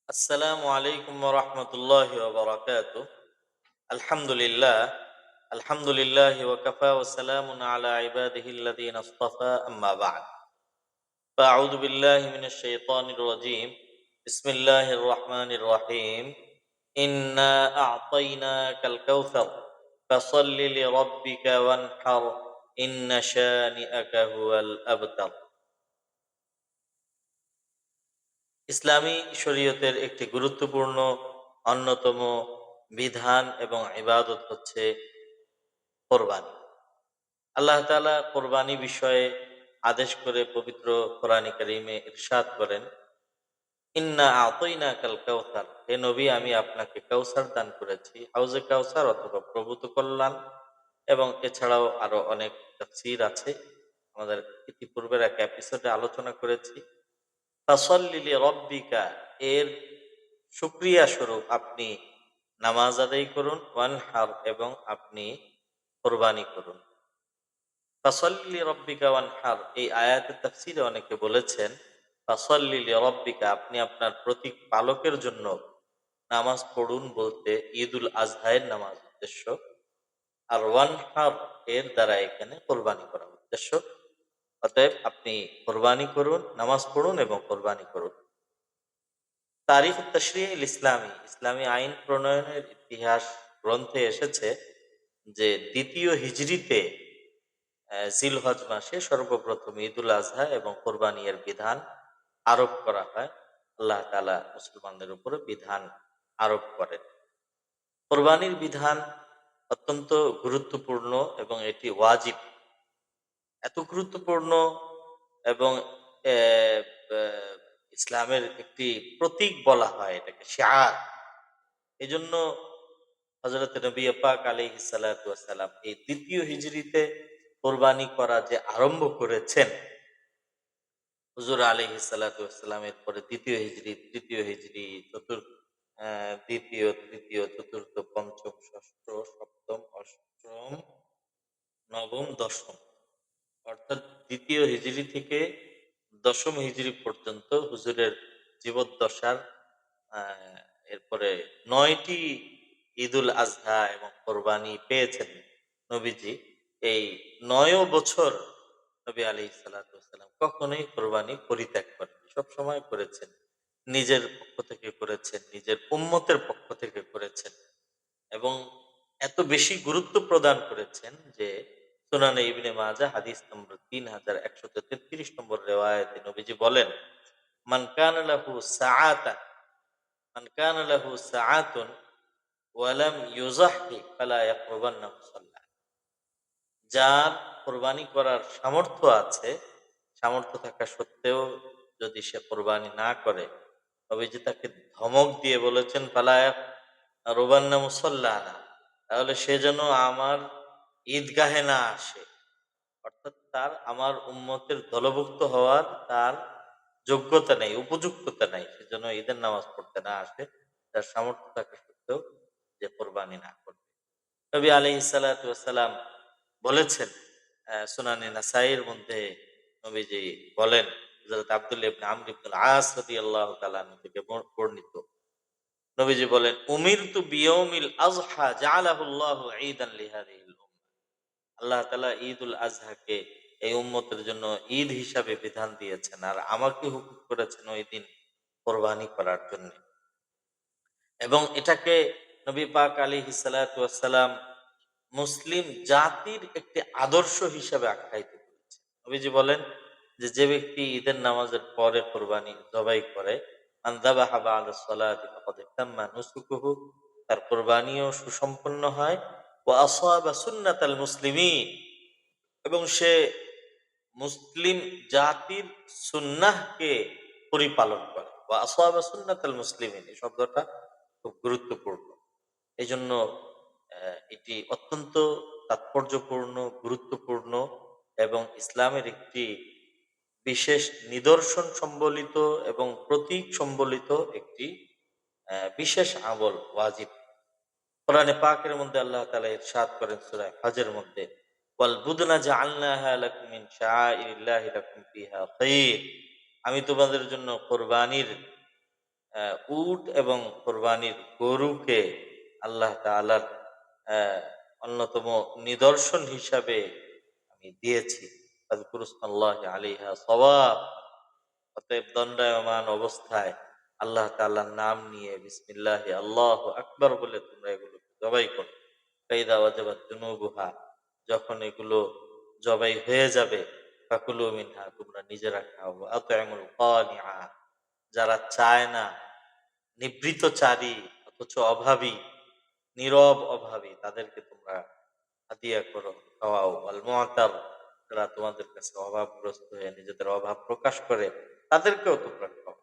আসসালামু আলাইকুম ওয়া রাহমাতুল্লাহি ওয়া বারাকাতুহু। আলহামদুলিল্লাহ, আলহামদুলিল্লাহি ওয়া কাফা ওয়া সালামুন আলা ইবাদিহিল্লাযীনা ইসতাফা আম্মা বা'দ। ফাআউযু বিল্লাহি মিনাশ শাইতানির রাজীম। বিসমিল্লাহির রাহমানির রাহিম। ইন্না আ'তাইনাকাল কাউসার ফাসাল্লি লিরাব্বিকা ওয়ানহার ইন্না শানি'আকা হুয়াল আবতার। ইসলামী শরীয়তের একটি গুরুত্বপূর্ণ অন্যতম বিধান এবং ইবাদত হচ্ছে কোরবানি। আল্লাহ তাআলা কোরবানি বিষয়ে আদেশ করে পবিত্র কোরআনে কারিমে ইরশাদ করেন, ইন্না আ'তাইনাকাল কাউসার, হে নবী আমি আপনাকে কাউসার দান করেছি। হাউজে কাউসার অথবা প্রভূত কল্যাণ। এবং এছাড়াও আরো অনেক তাফসীর আছে, আমাদের ইতিপূর্বের এক এপিসোডে আলোচনা করেছি। ফাসাল্লি লিরাব্বিকা, এর শুকরিয়া স্বরূপ আপনি নামাজ আদায় করুন, ওয়ানহার এবং আপনি কোরবানি করুন। ফাসাল্লি লিরাব্বিকা ওয়ানহার, এই আয়াতের তাফসীরে অনেকে বলেছেন ফাসাল্লি লিরাব্বিকা, আপনি আপনার প্রতিপালকের জন্য নামাজ পড়ুন বলতে ঈদুল আজহায়ের নামাজ উদ্দেশ্য, আর ওয়ানহার এর দ্বারা এখানে কোরবানি করা উদ্দেশ্য। অতএব আপনি কোরবানি করুন, নামাজ পড়ুন এবং কোরবানি করুন। তারিখ তাশরিহ ইসলামী, ইসলামী আইন প্রণয়নের ইতিহাস গ্রন্থে এসেছে যে দ্বিতীয় হিজরিতে জিলহজ মাসে সর্বপ্রথম ঈদুল আজহা এবং কোরবানি এর বিধান আরোপ করা হয়। আল্লাহ তাআলা মুসলমানদের উপরে বিধান আরোপ করেন। কোরবানির বিধান অত্যন্ত গুরুত্বপূর্ণ এবং এটি ওয়াজিব। এত গুরুত্বপূর্ণ এবং আহ, আহ, ইসলামের একটি প্রতীক বলা হয় এটাকে, শিআর। এজন্য হযরত নবী পাক আলাইহিস সালাতু ওয়াস সালাম এই দ্বিতীয় হিজরিতে কোরবানি করা যে আরম্ভ করেছেন, হুজুর আলাইহিস সালাতু ওয়াস সালামের পরে দ্বিতীয় হিজরি, তৃতীয় হিজরি, দ্বিতীয়, তৃতীয়, চতুর্থ, পঞ্চম, ষষ্ঠ, সপ্তম, অষ্টম, নবম, দশম, অর্থাৎ দ্বিতীয় হিজরি থেকে দশম হিজরি পর্যন্ত হুজুরের জীবদ্দশার আহ, এরপরে ৯টি ঈদুল আজহা এবং কোরবানি পেয়েছেন নবীজি। এই ৯ বছর নবী আলাইহিস সালাতু ওয়াস সালাম কখনোই কোরবানি পরিত্যাগ করেন, সব সময় করেছেন। নিজের পক্ষ থেকে করেছেন, নিজের উম্মতের পক্ষ থেকে করেছেন এবং এত বেশি গুরুত্ব প্রদান করেছেন যে সুনানে ইবনে মাজাহ হাদিস নম্বর 3133 নম্বর রিওয়ায়াতে নবীজি বলেন, মান কানা লাহু সাআতান, মান কানা লাহু সাআতুন ওয়া লাম ইউযাহহি ফালা ইয়াকরুবান্না মুসাল্লা। যার কোরবানি করার সামর্থ্য আছে, সামর্থ্য থাকা সত্ত্বেও যদি সে কোরবানি না করে, নবীজি তাকে ধমক দিয়ে বলেছেন ফালা ইয়াকরুবান্না মুসাল্লানা, তাহলে সে যেন আমার ঈদগাহে না আসে। অর্থাৎ তার আমার উম্মতের দলভুক্ত হওয়ার তার যোগ্যতা নেই, উপযুক্ততা নেই, সেজন্য ঈদের নামাজ পড়তে না আসে, তার সামর্থ্য থাকা সত্ত্বেও যে কোরবানি না করবে। নবী আলাইহিস সালাতু ওয়াস সালাম বলেছেন, সুনানে নাসাইর মধ্যে নবীজি বলেন, হযরত আব্দুল্লাহ ইবনে আমর ইবনে আস রাদিয়াল্লাহু তাআলা আনহু থেকে বর্ণিত, নবীজি বলেন, উমিরতু বিয়াউমিল আযহা জাআলাহুল্লাহু ঈদান লিহাদিহিল উম্মাহ। আল্লাহ তাআলা ঈদুল আজহাকে এই উম্মতের জন্য ঈদ হিসাবে বিধান দিয়েছেন, আর আমাকে হুকুম করেছেন ওই দিন কোরবানি করার জন্য। এবং এটাকে নবী পাক আলাইহিস সালাতু ওয়াস সালাম মুসলিম জাতির একটি আদর্শ হিসাবে আখ্যায়িত করেছে। নবীজি বলেন যে, যে ব্যক্তি ঈদের নামাজের পরে কোরবানি জবাই করে, মান যাবাহা বা'দা সলাতি ফাকাদ তাম্মা নুসুকুহু, তার কোরবানিও সুসম্পন্ন হয়। ওয়া আসাবা সুন্নাতাল মুসলিমিন, এবং সে মুসলিম জাতির সুন্নাহকে পরিপালন করে। ওয়া আসাবা সুন্নাতাল মুসলিমিন, এই শব্দটা খুব গুরুত্বপূর্ণ। এজন্য এটি অত্যন্ত তাৎপর্যপূর্ণ, গুরুত্বপূর্ণ এবং ইসলামের একটি বিশেষ নিদর্শন সম্বলিত এবং প্রতীক সম্বলিত একটি বিশেষ আমল, ওয়াজিব। কোরআনে পাকের মধ্যে আল্লাহ তাআলা ইরশাদ করেন সূরা হজের মধ্যে, ওয়াল বুদনা জাআলনাহা লাকুম মিন শাআইরিল্লাহি লাকুম ফিহা খায়র, আমি তোমাদের জন্য কোরবানির উট এবং কোরবানির গরুকে আল্লাহ তাআলার আহ, অন্যতম নিদর্শন হিসাবে আমি দিয়েছি। ফাযকুরুসমাল্লাহি আলাইহা সাওয়াফ। অতএব দণ্ডায়মান অবস্থায় আল্লাহ তাআলার নাম নিয়ে বিসমিল্লাহি আল্লাহু আকবার বলে তোমরা এগুলো জবাই করো। ফাইদা ওয়াজাবাত জুনুবুহা, যখন এগুলো জবাই হয়ে যাবে, ফাকুলু মিনহা, তোমরা নিজেরা খাও। ওয়া আত'ইমুল কানিআ, যারা চায় না, নিভৃতচারী অথচ অভাবী, নীরব অভাবী, তাদেরকে তোমরা হাদিয়া করো, খাওয়াও। আল মুআতার, যারা তোমাদের কাছে অভাবগ্রস্ত হয়ে নিজেদের অভাব প্রকাশ করে, তাদেরকেও তোমরা খাও।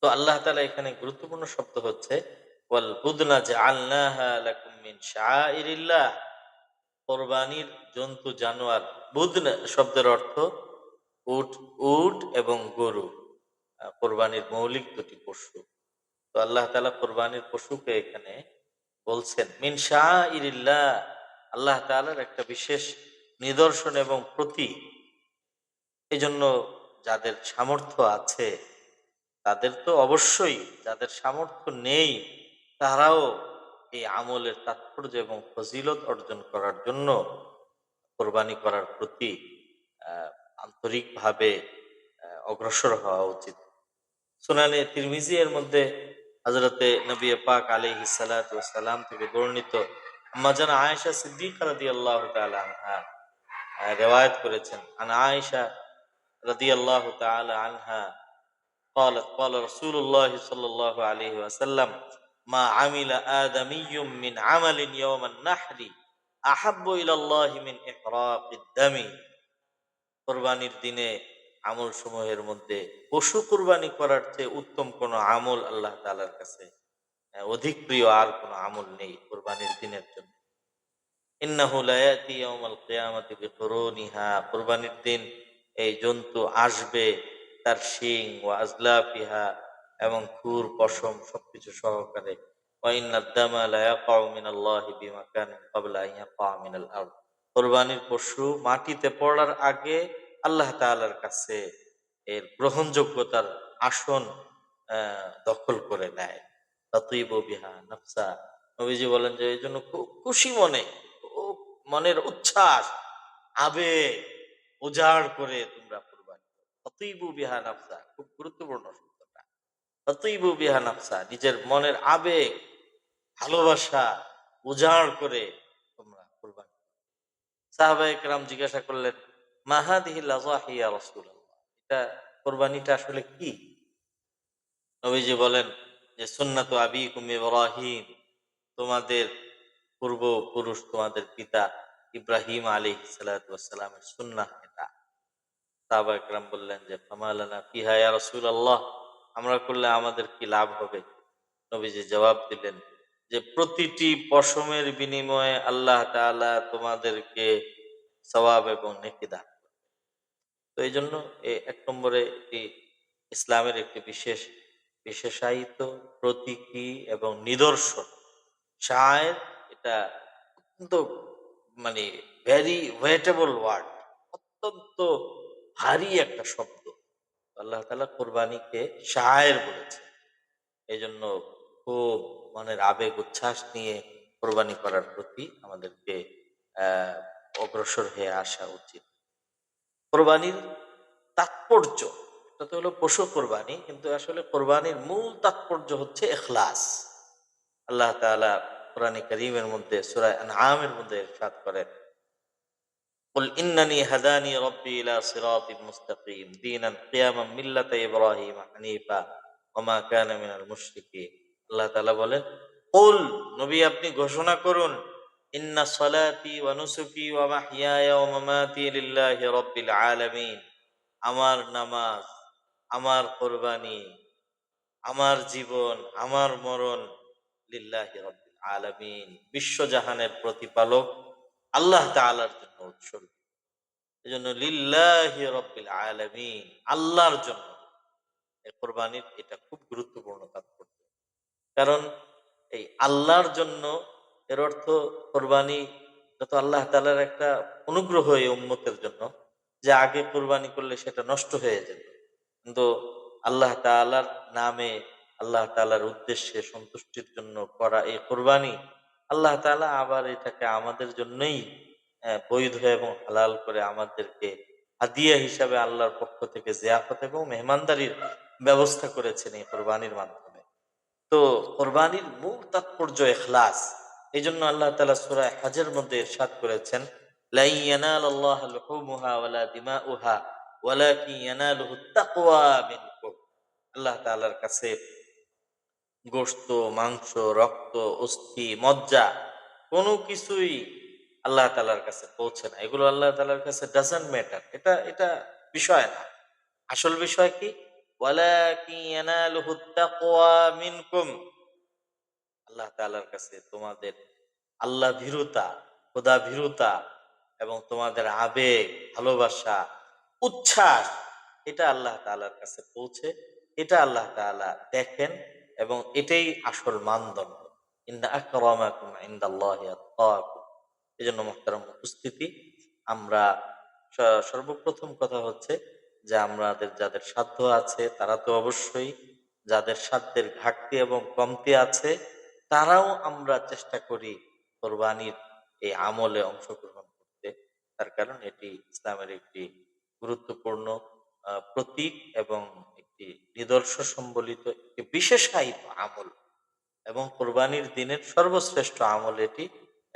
তো আল্লাহ তাআলা এখানে গুরুত্বপূর্ণ শব্দ হচ্ছে ওয়াল বুদনা জাআলনাহা লাকুম মিন শাআইরিল্লাহ। কোরবানির জন্তু জানোয়ার, বুদন শব্দের অর্থ উট, উট এবং গরু, কোরবানির মৌলিক দুটি পশু। তো আল্লাহ তাআলা কোরবানির পশুকে এখানে বলছেন মিন শাআইরিল্লাহ, আল্লাহ তাআলার একটা বিশেষ নিদর্শন এবং প্রতীক। এই জন্য যাদের সামর্থ্য আছে তাদের তো অবশ্যই, যাদের সামর্থ্য নেই তারাও এই আমলের তাৎপর্য এবং ফজিলত অর্জন করার জন্য কোরবানি করার প্রতি আহ, আন্তরিকভাবে অগ্রসর হওয়া উচিত। সুনানে তিরমিজি এর মধ্যে হযরতে নবী পাক আলাইহিস সালাতু ওয়াস সালাম থেকে বর্ণিত আম্মা জান আয়েশা সিদ্দিকা রাদিয়াল্লাহু তাআলা আনহা রিওয়ায়াত করেছেন। আন আয়েশা রাদিয়াল্লাহু তাআলা আনহা قالت قال رسول الله صلى الله عليه وسلم ما عمل آدمي من عمل يوم النحر أحب إلى الله من إحراق الدم। কোরবানির দিনে আমল সমূহের মধ্যে পশু কোরবানি করার চেয়ে উত্তম কোন আমল আল্লাহ তাআলার কাছে অধিক প্রিয় আর কোন আমল নেই কোরবানির দিনের জন্য। ইন্নাহু লা ইয়াতি ইয়াউমাল কিয়ামাতি বিকুরুনিহা, কুরবানির দিন এই জন্তু আসবে তার শিং ওয়া আজলাফিহা, এবং খুর পশম সবকিছু সহকারে। ওয়া ইন্নাদ দামা লা ইয়াকাউ মিনাল্লাহি বিমাকানিন ক্বাবলা আন ইয়াকা মিনাল আরদ, কুরবানির পশু মাটিতে পড়ার আগে আল্লাহ তাআলার কাছে এর গ্রহণযোগ্যতার আসন দখল করে নেয়। তাতিবু বিহা নাফসা, নবীজি বলেন যে এই জন্য খুব খুশি মনে, খুব মনের উচ্ছ্বাস, আবেগ উজাড় করে তোমরা কুরবানি করো। তাতিবু বিহা নাফসা, খুব গুরুত্বপূর্ণ শব্দটা। তাতিবু বিহা নাফসা, নিজের মনের আবেগ ভালোবাসা উজাড় করে তোমরা কুরবানি করো। সাহাবায়ে কেরাম জিজ্ঞাসা করলেন মা হাদিহিল আযাহি ইয়া রাসূলুল্লাহ, এটা কুরবানিটা আসলে কি? নবীজি বলেন যে সুন্নাতু আবিকুম ইব্রাহিম, তোমাদের পূর্বপুরুষ, তোমাদের পিতা ইব্রাহিম আলাইহিস সালাতু ওয়াস সালামের সুন্নাহ এটা। সাহাবায়ে কেরাম বললেন যে ফামা লানা ফিহা ইয়া রাসূলুল্লাহ, আমরা করলে আমাদের কি লাভ হবে? নবীজি জবাব দিলেন যে প্রতিটি পশমের বিনিময়ে আল্লাহ তাআলা তোমাদেরকে সওয়াব এবং নেকি দান করবেন। তো এই জন্য এক নম্বরে এটি ইসলামের একটি বিশেষ বিশেষায়িত প্রতীকী এবং নিদর্শন শায়ের। এটা অত্যন্ত মানে ভেরি ওয়েটেবল ওয়ার্ড, অত্যন্ত ভারী একটা শব্দ। আল্লাহ তাআলা কোরবানিকে শায়ের বলেছে। এই জন্য খুব মনের আবেগ উচ্ছ্বাস নিয়ে কোরবানি করার প্রতি আমাদেরকে আহ অগ্রসর হয়ে আসা উচিত। কোরবানির তাৎপর্য, এটা তো হলো পশু কোরবানি, কিন্তু আসলে কোরবানির মূল তাৎপর্য হচ্ছে ইখলাস। আল্লাহ তাআলা কোরআনে কারীমের মধ্যে সূরা আনআমের মধ্যে ইরশাদ করেন কুল ইন্নানি হাদানি রাব্বি ইলা সিরাতিন মুস্তাকিম দীনান কিয়ামান মিল্লাতা ইব্রাহিম হানিফা ওয়া মা কানা মিনাল মুশরিকিন। আল্লাহ তাআলা বলেন কুল, নবী আপনি ঘোষণা করুন, ইন্না সলাতি ওয়া নুসুকি ওয়া মাহইয়ায়া ওয়া মামাতি লিল্লাহি রাব্বিল আলামিন, আমার নামাজ, আমার কোরবানি, আমার জীবন, আমার মরণ লিল্লাহি রাব্বিল আলামিন, বিশ্বজাহানের প্রতিপালক আল্লাহ তাআলার জন্য উৎসর্গ। এজন্য লিল্লাহি রাব্বিল আলামিন, আল্লাহর জন্য এই কোরবানির এটা খুব গুরুত্বপূর্ণ তাৎপর্য। কারণ এই আল্লাহর জন্য এর অর্থ কোরবানি যত আল্লাহ তাআলার একটা অনুগ্রহ এই উম্মতের জন্য, যে আগে কোরবানি করলে সেটা নষ্ট হয়ে যেত, কিন্তু আল্লাহ তাআলার নামে, আল্লাহ তাআলার উদ্দেশ্যে সন্তুষ্টির জন্য করা এই কোরবানি, আল্লাহ তাআলা আবার এটাকে আমাদের জন্যই বৈধ এবং হালাল করে আমাদেরকে হাদিয়া হিসাবে আল্লাহর পক্ষ থেকে জিয়াফত এবং মেহমানদারির ব্যবস্থা করেছেন এই কোরবানির মাধ্যমে। তো কোরবানির মূল তাৎপর্য ইখলাস। এজন্য আল্লাহ তাআলা সূরা হজের মধ্যে ইরশাদ করেছেন, লা ইয়ানালাল্লাহা লুহুমুহা ওয়ালা দিমাউহা ওয়ালাকিন ইয়ানালুহুত তাকওয়া মিনকুম। আল্লাহ তাআলার কাছে গোশত, মাংস, রক্ত, অস্থি, মজ্জা কোনো কিছুই আল্লাহ তাআলার কাছে পৌঁছে না। এগুলো আল্লাহ তাআলার কাছে ডাজন্ট ম্যাটার। এটা বিষয় না। আসল বিষয় কি? ওয়ালাকিন ইয়ানালুহুত তাকওয়া মিনকুম। আল্লাহ তাআলার কাছে তোমাদের আল্লাহ ভীরুতা, খোদা ভীরুতা এবং তোমাদের আবেগ, ভালোবাসা, উচ্ছ্বাস, এটা আল্লাহ তাআলার কাছে পৌঁছে। এটা আল্লাহ তাআলা দেখেন এবং এটাই আসল মানদণ্ড। ইন্না আকরামাকুম ইনদাল্লাহি আতকাকুম। এজন্য মুহতারাম উপস্থিতি, আমরা স সর্বপ্রথম কথা হচ্ছে যে আমাদের যাদের সাধ্য আছে তারা তো অবশ্যই, যাদের সাধ্যের ঘাটতি এবং কমতি আছে তারাও আমরা চেষ্টা করি কোরবানির এই আমলে অংশগ্রহণ করতে। তার কারণ এটি ইসলামের একটি গুরুত্বপূর্ণ প্রতীক এবং একটি নিদর্শ সম্বলিত একটি বিশেষায়িত আমল এবং কোরবানির দিনের সর্বশ্রেষ্ঠ আমল এটি।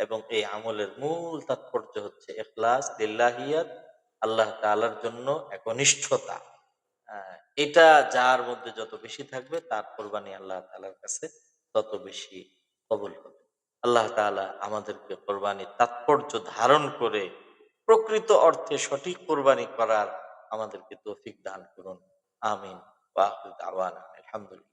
এবং এই আমলের মূল তাৎপর্য হচ্ছে ইখলাস, লিল্লাহিয়াত, আল্লাহ তাআলার জন্য একনিষ্ঠতা। আহ, এটা যার মধ্যে যত বেশি থাকবে তার কোরবানি আল্লাহ তাআলার কাছে তত বেশি কবুল হবে। আল্লাহ তাআলা আমাদেরকে কোরবানির তাৎপর্য ধারণ করে প্রকৃত অর্থে সঠিক কোরবানি করার আমাদেরকে তৌফিক দান করুন। আমিন। ওয়া আখিরু দাওয়ানা আলহামদুলিল্লাহ।